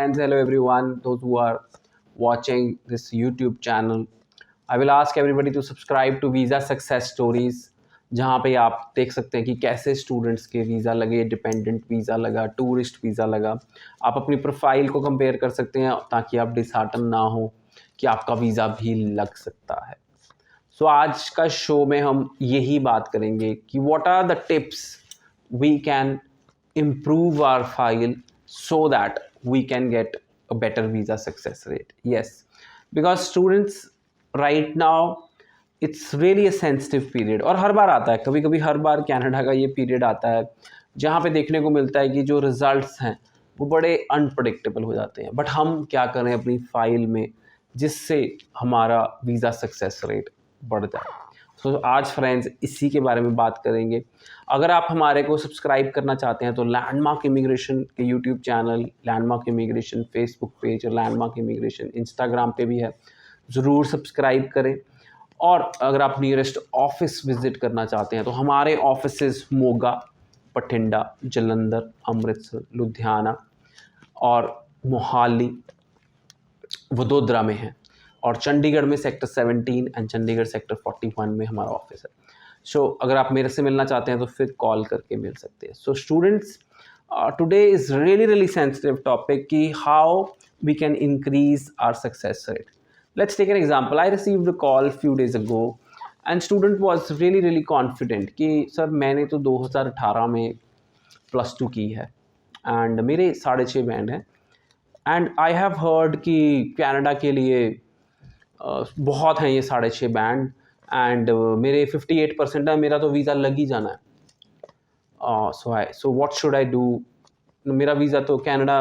friends, hello everyone, those who are watching this YouTube channel. I will ask everybody to subscribe to Visa Success Stories, जहाँ पे आप देख सकते हैं कि कैसे स्टूडेंट्स के वीज़ा लगे, डिपेंडेंट वीज़ा लगा, टूरिस्ट वीज़ा लगा। आप अपनी प्रोफाइल को कंपेयर कर सकते हैं ताकि आप डिसहार्टन ना हो कि आपका वीज़ा भी लग सकता है। सो आज का शो में हम यही बात करेंगे कि what are the tips we can improve our file so that we can get a better visa success rate. Yes, because students right now it's really a sensitive period और हर बार आता है, कभी कभी हर बार कनाडा का ये पीरियड आता है जहाँ पे देखने को मिलता है कि जो रिजल्ट्स हैं वो बड़े अनप्रडिक्टेबल हो जाते हैं। बट हम क्या करें अपनी फाइल में जिससे हमारा वीज़ा सक्सेस रेट बढ़ जाए। तो आज फ्रेंड्स इसी के बारे में बात करेंगे। अगर आप हमारे को सब्सक्राइब करना चाहते हैं तो लैंडमार्क इमिग्रेशन के YouTube channel, landmark immigration Facebook page और लैंडमार्क इमिग्रेशन इंस्टाग्राम पे भी है, ज़रूर सब्सक्राइब करें। और अगर आप नियरेस्ट ऑफिस विज़िट करना चाहते हैं तो हमारे ऑफिसेज मोगा, बठिंडा, जलंधर, अमृतसर, लुधियाना और मोहाली, वडोदरा में है और चंडीगढ़ में सेक्टर 17 एंड चंडीगढ़ सेक्टर 41 में हमारा ऑफिस है। सो अगर आप मेरे से मिलना चाहते हैं तो फिर कॉल करके मिल सकते हैं। So students, today is really sensitive topic कि how we can increase our success rate. Let's take an example. I received a call few days ago and student was really confident कि sir मैंने तो 2018 में +2 की है and मेरे 6.5 band हैं and I have heard कि कनाडा के लिए बहुत हैं ये 6.5 बैंड एंड मेरे 58% है, मेरा तो वीज़ा लग ही जाना है। So what should I do? मेरा वीज़ा तो कनाडा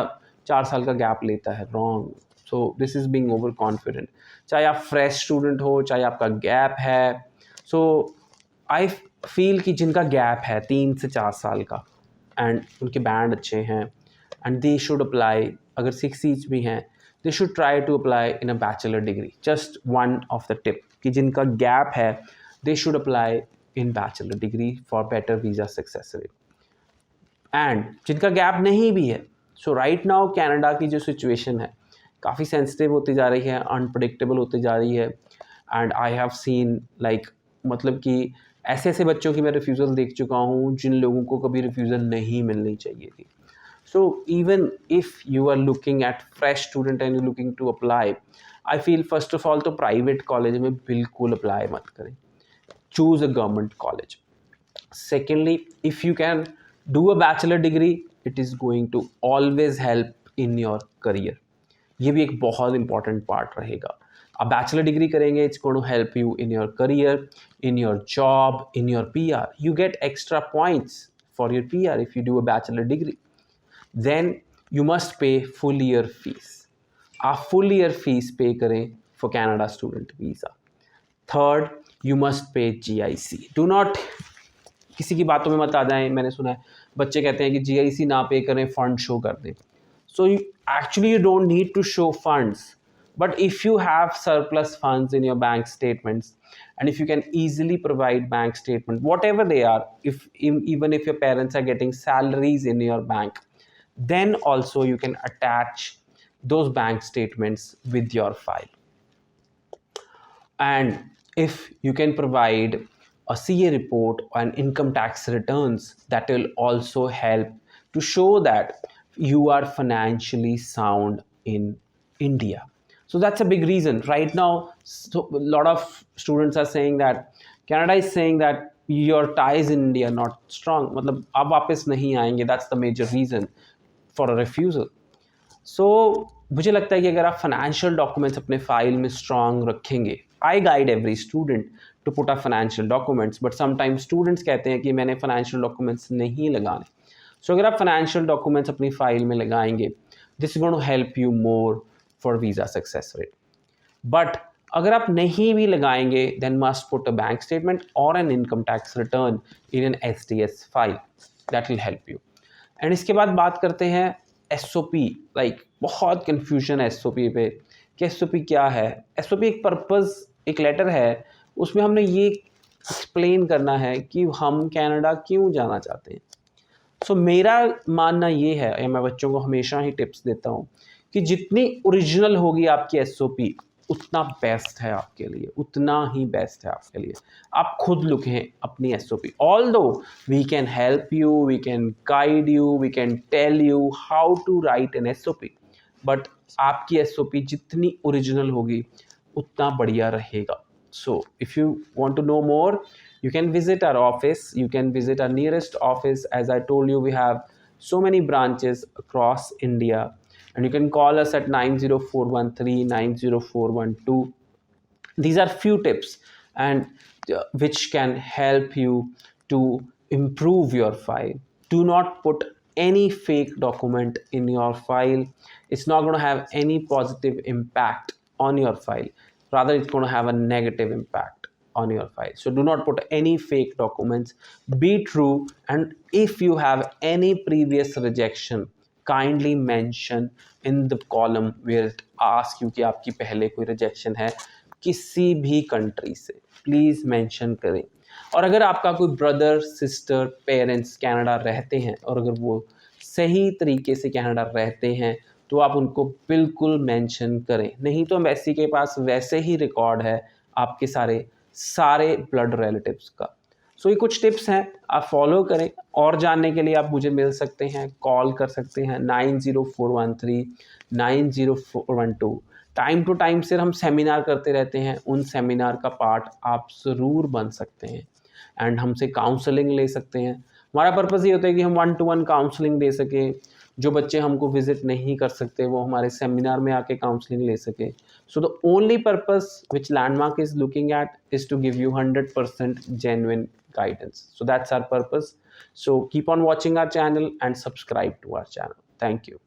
4 साल का गैप लेता है। Wrong. So this is being over confident. चाहे आप फ्रेश स्टूडेंट हो, चाहे आपका गैप है। सो आई फील कि जिनका गैप है 3 से 4 साल का एंड उनके बैंड अच्छे हैं एंड दे शुड अप्लाई, अगर 6 सीट्स भी हैं, they should try to apply in a bachelor degree. Just one of the tip कि जिनका gap है they should apply in bachelor degree for better visa success rate. And जिनका gap नहीं भी है, so right now Canada की जो situation है काफ़ी sensitive होती जा रही है, unpredictable होती जा रही है and I have seen like मतलब कि ऐसे बच्चों की मैं refusal देख चुका हूँ जिन लोगों को कभी refusal नहीं मिलनी चाहिए थी। So even if you are looking at fresh student and you're looking to apply, I feel first of all तो private college में बिल्कुल apply मत करें। Choose a government college. Secondly, if you can do a bachelor degree, it is going to always help in your career. ये भी एक बहुत important part रहेगा। आप bachelor degree करेंगे, it's going to help you in your career, in your job, in your PR. You get extra points for your PR if you do a bachelor degree. Then you must pay full year fees. आप full year fees pay करें for Canada student visa. Third, you must pay GIC. Do not किसी की बातों में मत आ जाएं। मैंने सुना है बच्चे कहते हैं कि GIC ना पे करें, फंड शो कर दें। So actually you don't need to show funds, but if you have surplus funds in your bank statements and if you can easily provide bank statement, whatever they are, even if your parents are getting salaries in your bank, then also you can attach those bank statements with your file. And if you can provide a CA report and income tax returns, that will also help to show that you are financially sound in India. So that's a big reason right now. So a lot of students are saying that Canada is saying that your ties in India are not strong, मतलब आप वापस नहीं आएंगे। that's the major reason for a refusal. So मुझे लगता है कि अगर आप financial documents अपने फाइल में strong रखेंगे, I guide every student to put up financial documents, but sometimes students कहते हैं कि मैंने financial documents नहीं लगाने। So अगर आप financial documents अपनी फाइल में लगाएंगे, this is going to help you more for visa success rate. But अगर आप नहीं भी लगाएंगे, then must put a bank statement or an income tax return in an SDS file. That will help you. And इसके बाद बात करते हैं SOP। लाइक बहुत कन्फ्यूजन है SOP पे कि SOP क्या है। SOP एक पर्पज़, एक लेटर है, उसमें हमने ये एक्सप्लेन करना है कि हम कनाडा क्यों जाना चाहते हैं। सो मेरा मानना ये है, या मैं बच्चों को हमेशा ही टिप्स देता हूँ कि जितनी ओरिजिनल होगी आपकी एसओपी उतना बेस्ट है आपके लिए, उतना ही बेस्ट है आपके लिए। आप खुद लिखें अपनी SOP. Although we can help you, we can guide you, we can tell you how to write an SOP, but आपकी एसओपी जितनी ओरिजिनल होगी उतना बढ़िया रहेगा। So if you want to know more, you can visit our office, you can visit our nearest office. As I told you, we have so many branches across India, and you can call us at 90413 90412. These are few tips and which can help you to improve your file. Do not put any fake document in your file. It's not going to have any positive impact on your file, rather it's going to have a negative impact on your file. So do not put any fake documents, be true, and if you have any previous rejection, kindly mention in the column where it asks you कि आपकी पहले कोई rejection है किसी भी country से, please mention करें। और अगर आपका कोई ब्रदर सिस्टर पेरेंट्स कनाडा रहते हैं और अगर वो सही तरीके से कनाडा रहते हैं तो आप उनको बिल्कुल मेंशन करें, नहीं तो एम्बेसी के पास वैसे ही रिकॉर्ड है आपके सारे ब्लड रिलेटिव्स का। सो ये कुछ टिप्स हैं, आप फॉलो करें। और जानने के लिए आप मुझे मिल सकते हैं, कॉल कर सकते हैं 90413 90412। टाइम टू टाइम से हम सेमिनार करते रहते हैं, उन सेमिनार का पार्ट आप ज़रूर बन सकते हैं एंड हमसे काउंसलिंग ले सकते हैं। हमारा पर्पज़ ये होता है कि हम 1-to-1 काउंसलिंग दे सकें, जो बच्चे हमको विजिट नहीं कर सकते वो हमारे सेमिनार में आके काउंसलिंग ले सके। So the only purpose which Landmark is looking at is to give you 100% genuine guidance. So that's our purpose. So keep on watching our channel and subscribe to our channel. Thank you.